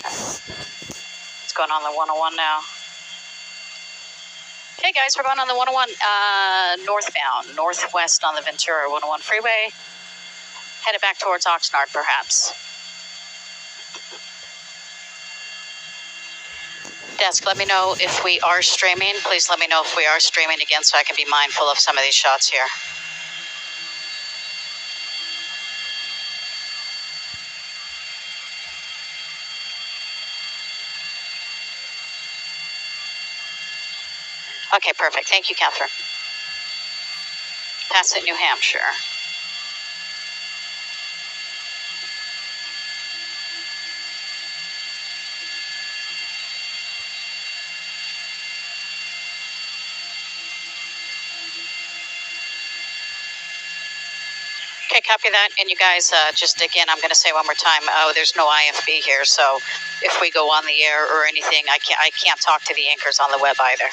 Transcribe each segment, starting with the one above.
It's going on the 101 now. Okay, guys, we're going on the 101 northbound, northwest on the Ventura 101 freeway. Headed back towards Oxnard, perhaps. Desk, let me know if we are streaming. Please let me know if we are streaming again so I can be mindful of some of these shots here. Okay, perfect. Thank you, Catherine. Passing New Hampshire. Okay, copy that. And you guys, just again, I'm going to say one more time, there's no IFB here, so if we go on the air or anything, I can't talk to the anchors on the web either.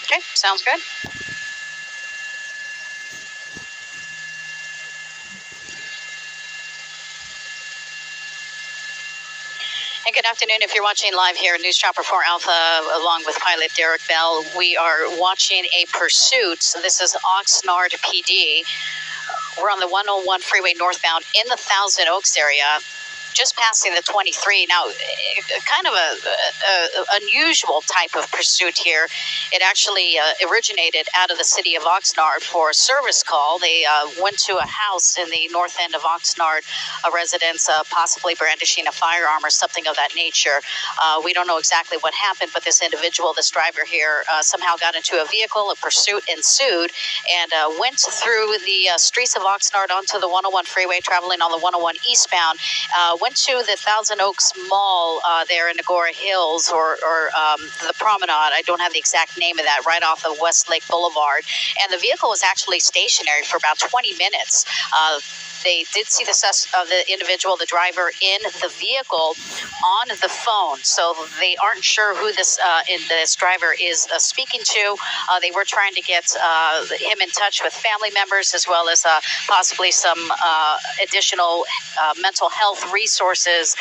Okay, sounds good. And good afternoon. If you're watching live here, News Chopper 4 Alpha, along with pilot Derek Bell, we are watching a pursuit. So this is Oxnard PD. We're on the 101 freeway northbound in the Thousand Oaks area, just passing the 23. Now, kind of a unusual type of pursuit here. It actually originated out of the city of Oxnard for a service call. They went to a house in the north end of Oxnard, a residence possibly brandishing a firearm or something of that nature. We don't know exactly what happened, but this individual, this driver here, somehow got into a vehicle. A pursuit ensued and went through the streets of Oxnard onto the 101 freeway, traveling on the 101 eastbound. Went to the Thousand Oaks Mall there in Agora Hills, or the Promenade. I don't have the exact name of that, right off of Westlake Boulevard. And the vehicle was actually stationary for about 20 minutes. They did see the individual, the driver, in the vehicle on the phone. So they aren't sure who this driver is speaking to. They were trying to get him in touch with family members, as well as possibly some additional mental health resources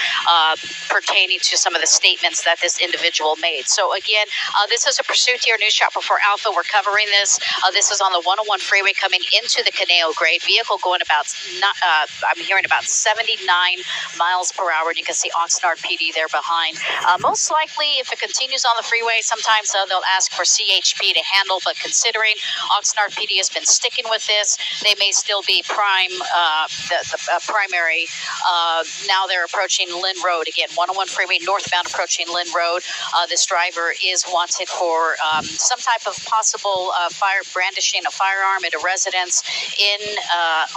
pertaining to some of the statements that this individual made. So again, this is a pursuit here, News Chopper 4 Alpha. We're covering this. This is on the 101 freeway coming into the Caneo grade. Vehicle going about, I'm hearing about 79 miles per hour. And you can see Oxnard PD there behind. Most likely, if it continues on the freeway, sometimes they'll ask for CHP to handle. But considering Oxnard PD has been sticking with this, they may still be the primary. Now they're approaching Lynn Road again, 101 freeway northbound approaching Lynn Road. This driver is wanted for some type of possible brandishing a firearm at a residence in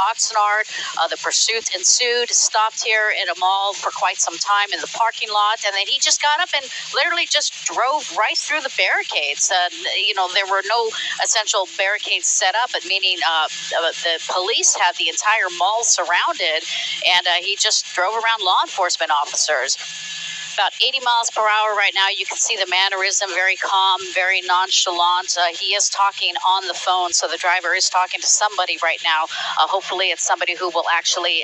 Oxnard. The pursuit ensued, stopped here in a mall for quite some time in the parking lot, and then he just got up and literally just drove right through the barricades. There were no essential barricades set up, but meaning the police had the entire mall surrounded, and he just drove around law enforcement officers. About 80 miles per hour right now. You can see the mannerism, very calm, very nonchalant. He is talking on the phone, so the driver is talking to somebody right now. Hopefully it's somebody who will actually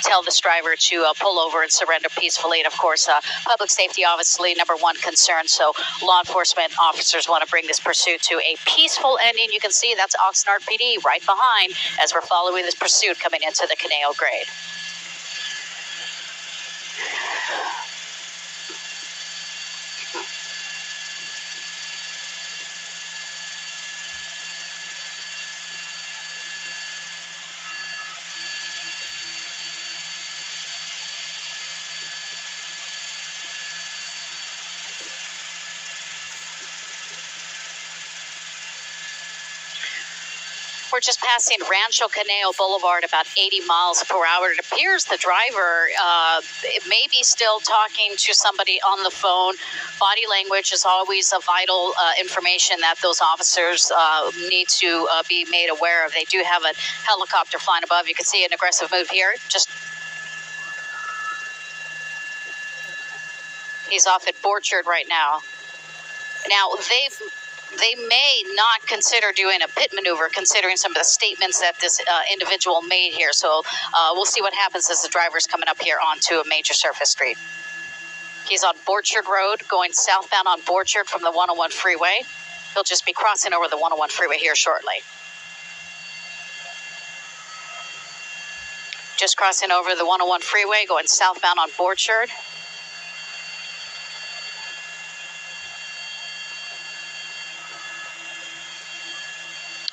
tell this driver to pull over and surrender peacefully. And of course, public safety, obviously, number one concern. So law enforcement officers want to bring this pursuit to a peaceful ending. You can see that's Oxnard PD right behind as we're following this pursuit coming into the Caneo grade. We're just passing Rancho Caneo Boulevard, about 80 miles per hour. It appears the driver may be still talking to somebody on the phone. Body language is always a vital information that those officers need to be made aware of. They do have a helicopter flying above. You can see an aggressive move here. He's off at Borchard right now. Now, they may not consider doing a pit maneuver, considering some of the statements that this individual made here. So we'll see what happens as the driver's coming up here onto a major surface street. He's on Borchard Road, going southbound on Borchard from the 101 freeway. He'll just be crossing over the 101 freeway here shortly. Just crossing over the 101 freeway, going southbound on Borchard.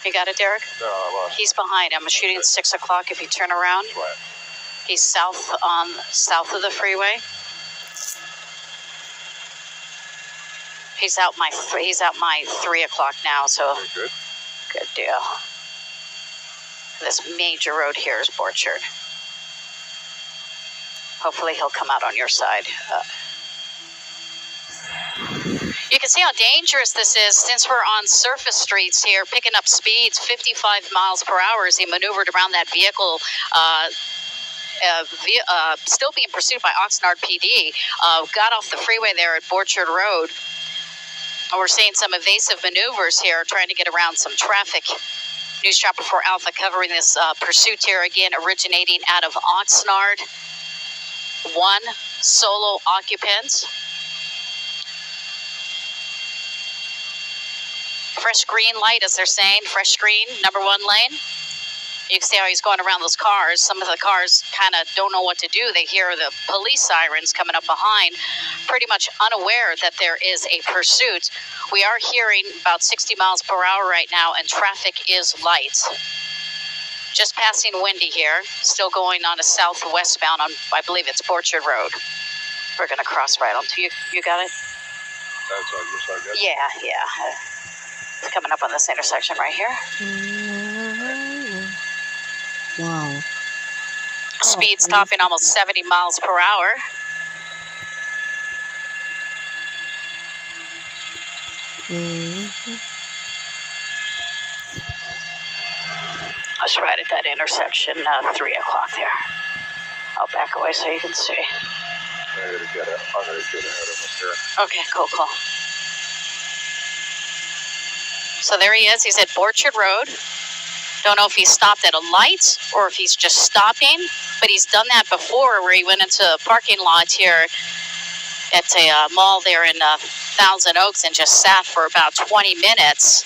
You got it, Derek? No, I lost. He's behind him. I'm shooting at 6 o'clock. If you turn around, Right. he's south of the freeway. He's out my 3 o'clock now. So Very good. good deal. This major road here is Borchard. Hopefully he'll come out on your side. You can see how dangerous this is since we're on surface streets here, picking up speeds 55 miles per hour as he maneuvered around that vehicle, still being pursued by Oxnard PD. Got off the freeway there at Borchard Road. We're seeing some evasive maneuvers here, trying to get around some traffic. News Chopper 4 Alpha covering this pursuit here again, originating out of Oxnard. One solo occupant. Fresh green light, as they're saying. Fresh green, number 1 lane. You can see how he's going around those cars. Some of the cars kind of don't know what to do. They hear the police sirens coming up behind, pretty much unaware that there is a pursuit. We are hearing about 60 miles per hour right now, and traffic is light. Just passing Windy here, still going on a southwestbound on, I believe it's Borchard Road. We're going to cross right onto you. You got it? That's on your side, guys? Yeah. It's coming up on this intersection right here. Wow. Speed stopping almost 70 miles per hour. Let's right at that intersection, 3 o'clock there. I'll back away so you can see. I'm gonna get ahead of us here. Okay, cool. So there he is. He's at Borchard Road. Don't know if he stopped at a light or if he's just stopping, but he's done that before where he went into a parking lot here at a mall there in Thousand Oaks and just sat for about 20 minutes.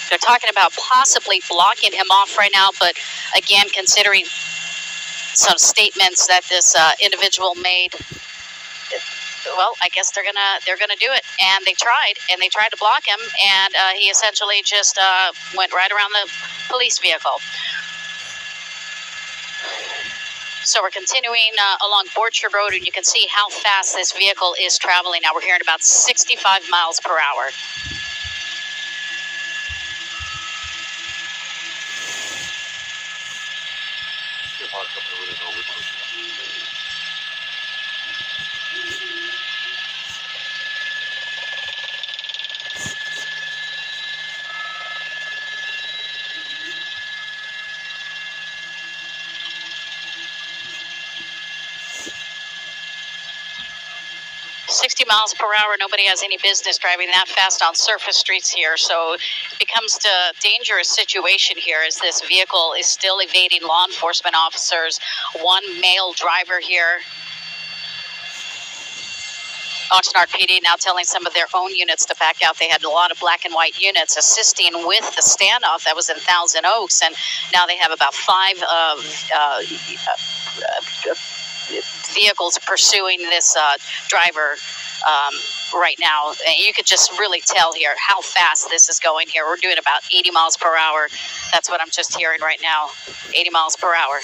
They're talking about possibly blocking him off right now, but again, considering some statements that this individual made, well, I guess they're gonna do it. And they tried to block him, and he essentially just went right around the police vehicle. So we're continuing along Borchard Road, and you can see how fast this vehicle is traveling. Now we're hearing about 65 miles per hour. Get Mark up there with his over. 60 miles per hour. Nobody has any business driving that fast on surface streets here. So it becomes a dangerous situation here as this vehicle is still evading law enforcement officers. One male driver here. Oxnard PD now telling some of their own units to back out. They had a lot of black and white units assisting with the standoff that was in Thousand Oaks, and now they have about 5 vehicles pursuing this driver right now. And you could just really tell here how fast this is going here. We're doing about 80 miles per hour. That's what I'm just hearing right now, 80 miles per hour.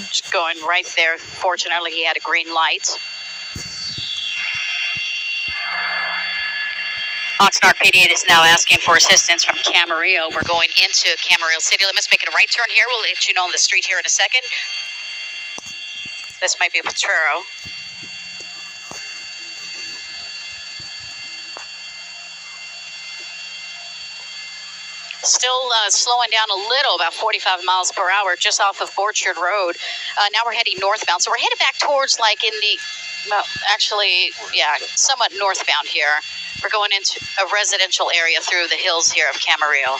Just going right there. Fortunately, he had a green light. Oxnard PD is now asking for assistance from Camarillo. We're going into Camarillo city limits, making a right turn here. We'll let you know on the street here in a second. This might be Potrero. Still slowing down a little, about 45 miles per hour, just off of Orchard Road. Now we're heading northbound. So we're headed back towards like in the, well, actually, yeah, somewhat northbound here. We're going into a residential area through the hills here of Camarillo.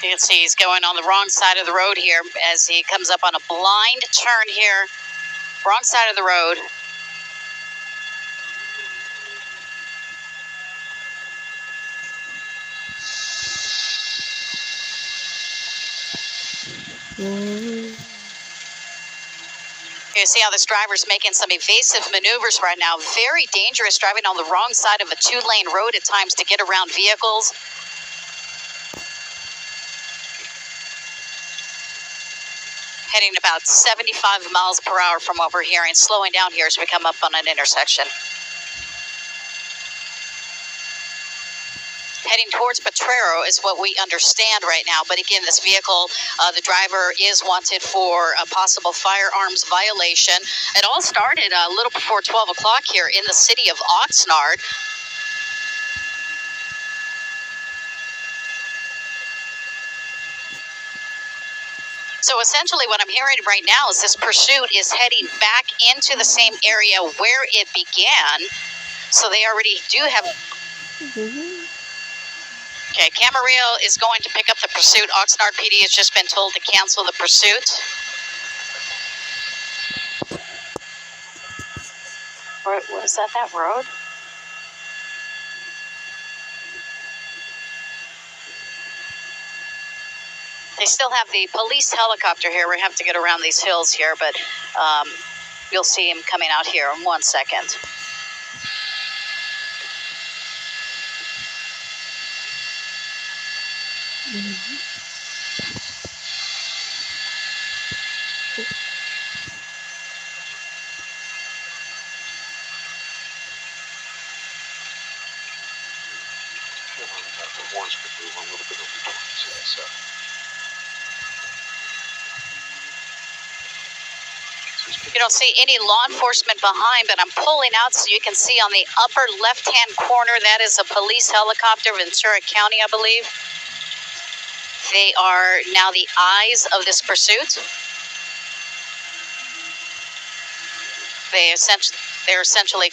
You can see he's going on the wrong side of the road here as he comes up on a blind turn here. Wrong side of the road. You see how this driver's making some evasive maneuvers right now. Very dangerous driving on the wrong side of a two-lane road at times to get around vehicles. Heading about 75 miles per hour from what we're hearing, slowing down here as we come up on an intersection. Heading towards Potrero is what we understand right now. But again, this vehicle, the driver is wanted for a possible firearms violation. It all started a little before 12 o'clock here in the city of Oxnard. So essentially what I'm hearing right now is this pursuit is heading back into the same area where it began. So they already do have... Okay, Camarillo is going to pick up the pursuit. Oxnard PD has just been told to cancel the pursuit. Was that road? They still have the police helicopter here. We have to get around these hills here, but you'll see him coming out here in 1 second. You don't see any law enforcement behind, but I'm pulling out so you can see on the upper left-hand corner, that is a police helicopter, Ventura County, I believe. They are now the eyes of this pursuit. They're essentially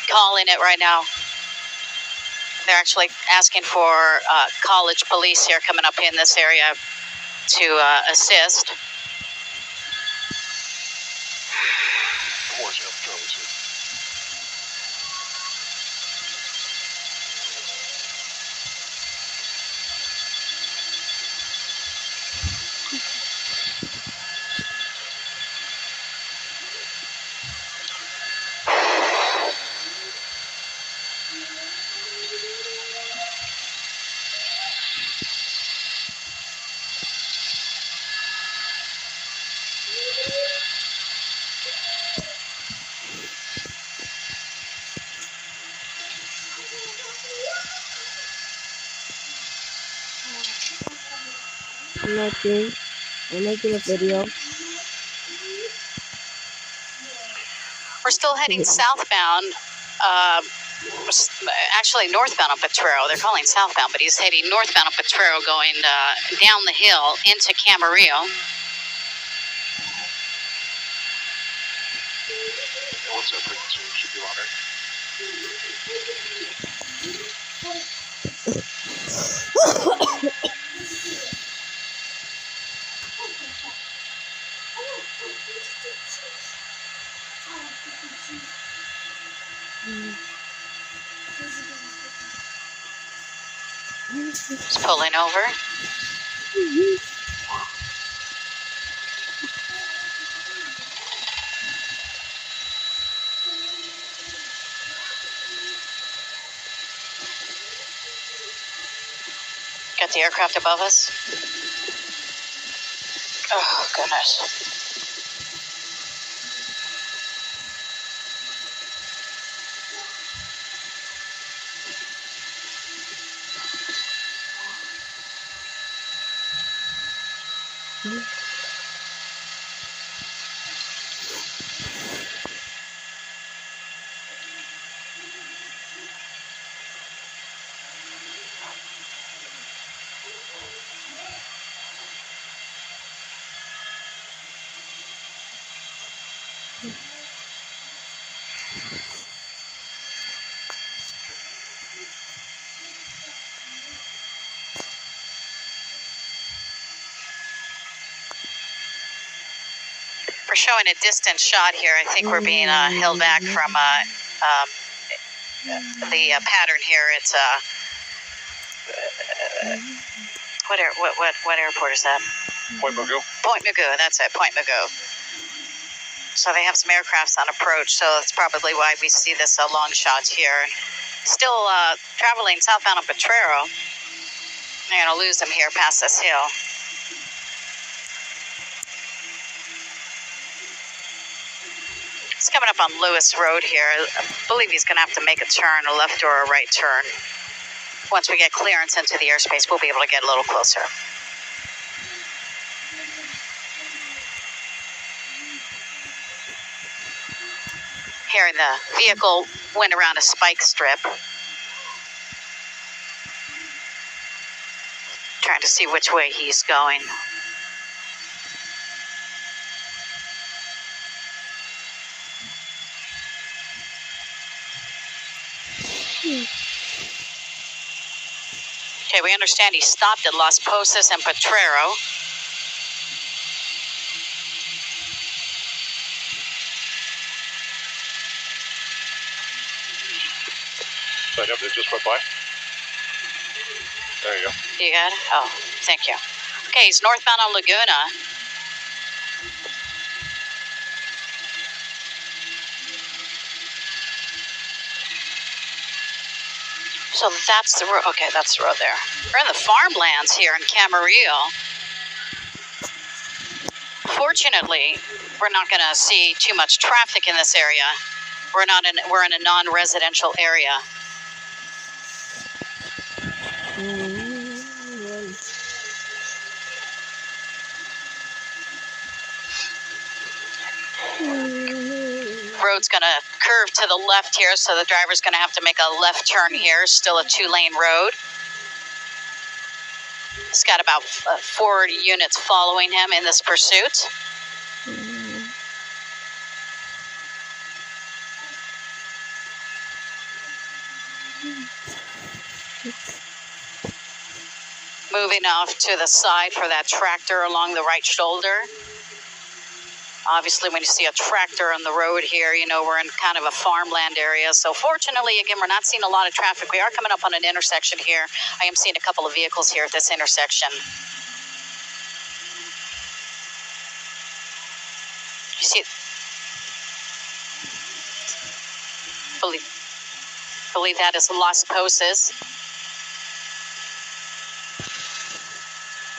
calling it right now. They're actually asking for college police here coming up in this area to assist. Nothing. I'm making a video. We're still heading southbound, actually northbound on Potrero. They're calling southbound, but he's heading northbound on Potrero, going down the hill into Camarillo. What's that frequency? Should be louder. Just pulling over. Got the aircraft above us. Oh, goodness. We're showing a distant shot here. I think we're being held back from the pattern here. It's what airport is that? Point Mugu. Point Mugu. That's it. Point Mugu. So they have some aircrafts on approach. So that's probably why we see this long shot here. Still traveling southbound on Potrero. They're gonna lose them here past this hill. He's coming up on Lewis Road here. I believe he's going to have to make a turn, a left or a right turn. Once we get clearance into the airspace, we'll be able to get a little closer. Here, the vehicle went around a spike strip. Trying to see which way he's going. Okay, we understand he stopped at Las Posas and Potrero. Yep, it just went by. There you go. You got it? Oh, thank you. Okay, he's northbound on Laguna. So that's the road. Okay, that's the road there. We're in the farmlands here in Camarillo. Fortunately, we're not going to see too much traffic in this area. We're in a non-residential area. Road's going to curve to the left here, so the driver's going to have to make a left turn here. Still a 2-lane road. He's got about 4 units following him in this pursuit. Moving off to the side for that tractor along the right shoulder. Obviously, when you see a tractor on the road here, you know we're in kind of a farmland area. So fortunately, again, we're not seeing a lot of traffic. We are coming up on an intersection here. I am seeing a couple of vehicles here at this intersection. You see, believe that is Las Posas.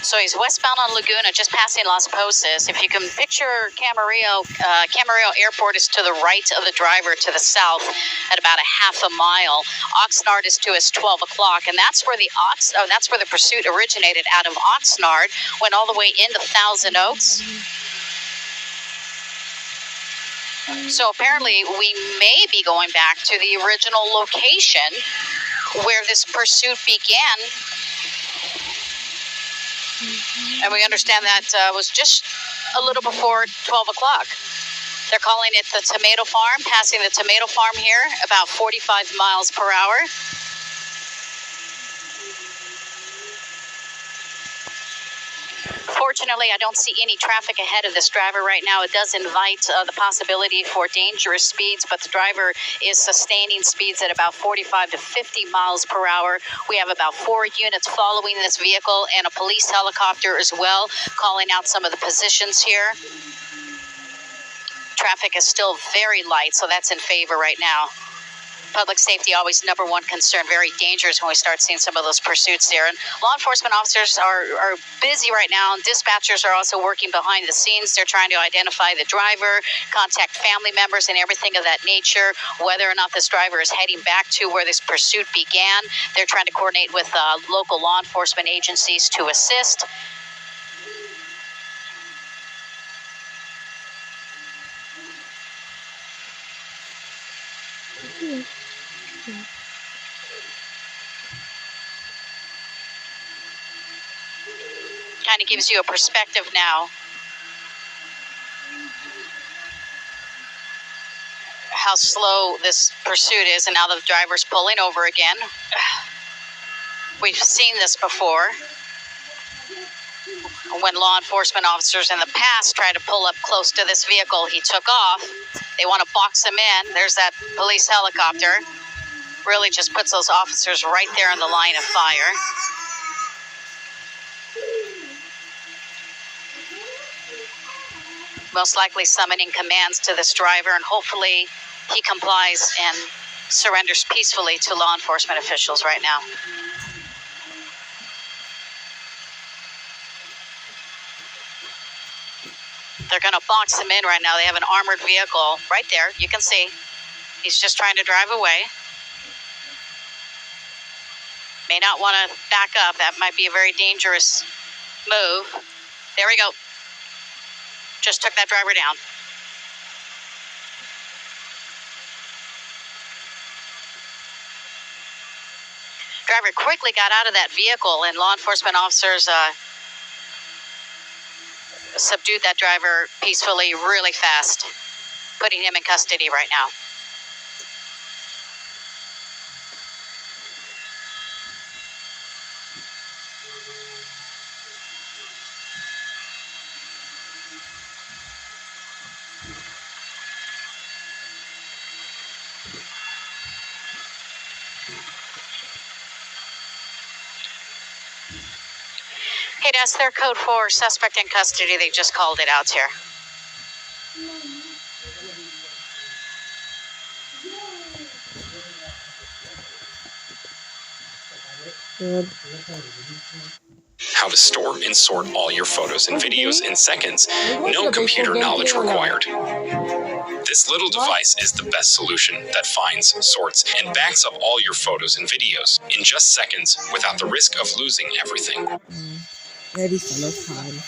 So he's westbound on Laguna, just passing Las Posas. If you can picture Camarillo, Camarillo Airport is to the right of the driver, to the south, at about a half a mile. Oxnard is to us 12 o'clock, and that's where the pursuit originated, out of Oxnard, went all the way into Thousand Oaks. So apparently, we may be going back to the original location where this pursuit began. And we understand that was just a little before 12 o'clock. They're calling it the Tomato Farm, passing the Tomato Farm here, about 45 miles per hour. Fortunately, I don't see any traffic ahead of this driver right now. It does invite the possibility for dangerous speeds, but the driver is sustaining speeds at about 45 to 50 miles per hour. We have about 4 units following this vehicle and a police helicopter as well, calling out some of the positions here. Traffic is still very light, so that's in favor right now. Public safety always number one concern, very dangerous when we start seeing some of those pursuits there. And law enforcement officers are busy right now, and dispatchers are also working behind the scenes. They're trying to identify the driver, contact family members and everything of that nature, whether or not this driver is heading back to where this pursuit began. They're trying to coordinate with local law enforcement agencies to assist. Kind of gives you a perspective now how slow this pursuit is, and now the driver's pulling over again. We've seen this before. When law enforcement officers in the past try to pull up close to this vehicle, he took off. They want to box him in. There's that police helicopter. Really just puts those officers right there in the line of fire. Most likely summoning commands to this driver, and hopefully he complies and surrenders peacefully to law enforcement officials right now. They're going to box him in right now. They have an armored vehicle right there. You can see. He's just trying to drive away. May not want to back up. That might be a very dangerous move. There we go. Just took that driver down. Driver quickly got out of that vehicle, and law enforcement officers subdued that driver peacefully, really fast, putting him in custody right now. Hey, that's their code for suspect in custody. They just called it out here. Good. How to store and sort all your photos and videos in seconds. No computer knowledge required. This little device is the best solution that finds, sorts, and backs up all your photos and videos in just seconds without the risk of losing everything. Ready for no time.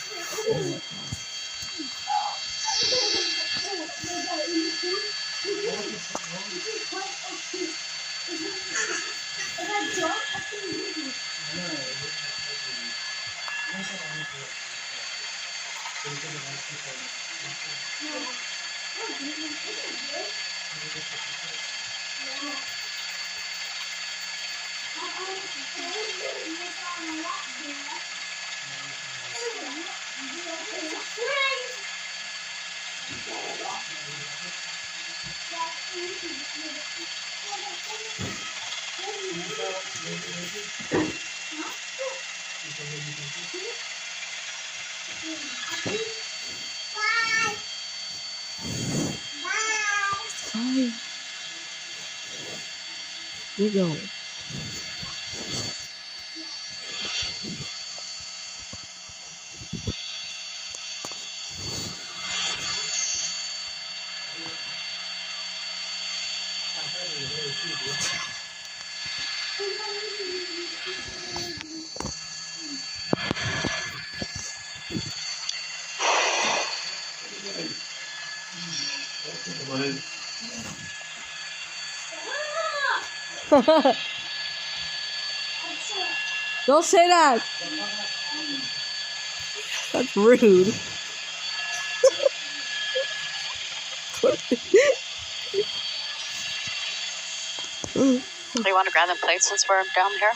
Bye. You go. Don't say that. That's rude. Do you want to grab them plates since we're down here?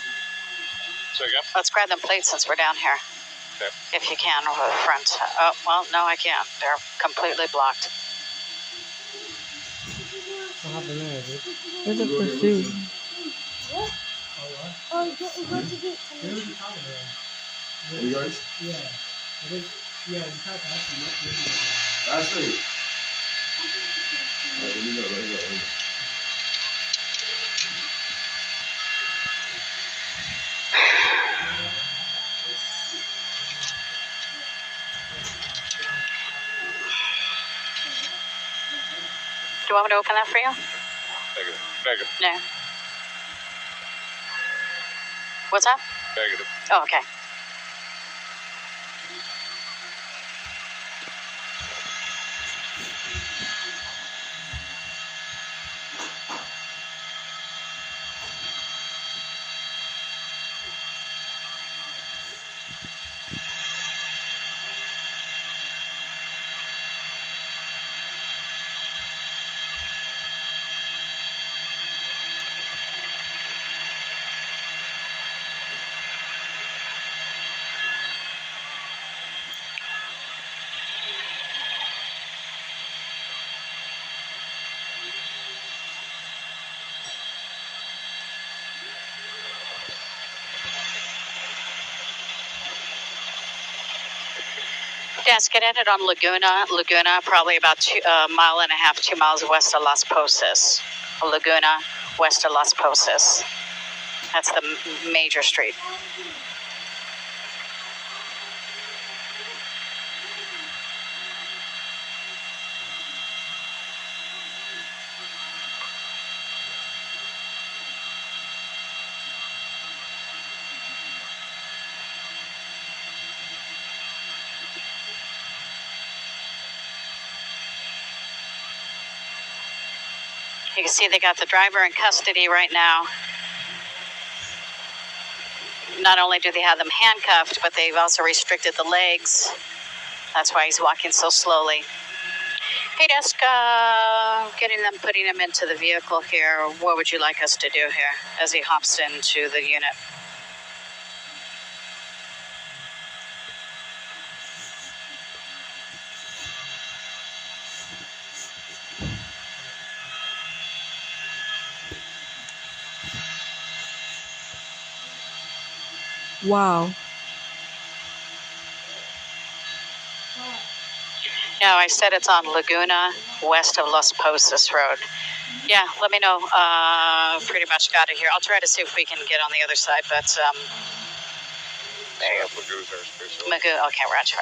So again? Let's grab them plates since we're down here. Okay. If you can, over the front. Oh, well, no, I can't. They're completely blocked. There's a pursuit. You guys? Ashley. Let me go. Do you want me to open that for you? Negative. No. What's that? Negative. Oh, okay. Yes, get in it on Laguna. Laguna, probably about 1.5 miles, 2 miles west of Las Posas. Laguna, west of Las Posas. That's the major street. You can see they got the driver in custody right now. Not only do they have them handcuffed, but they've also restricted the legs. That's why he's walking so slowly. Hey, desk, putting him into the vehicle here. What would you like us to do here as he hops into the unit? Wow. No, I said it's on Laguna, west of Las Posas Road. Yeah, let me know. Pretty much got it here. I'll try to see if we can get on the other side, but there you go. Magoo. Okay, Roger.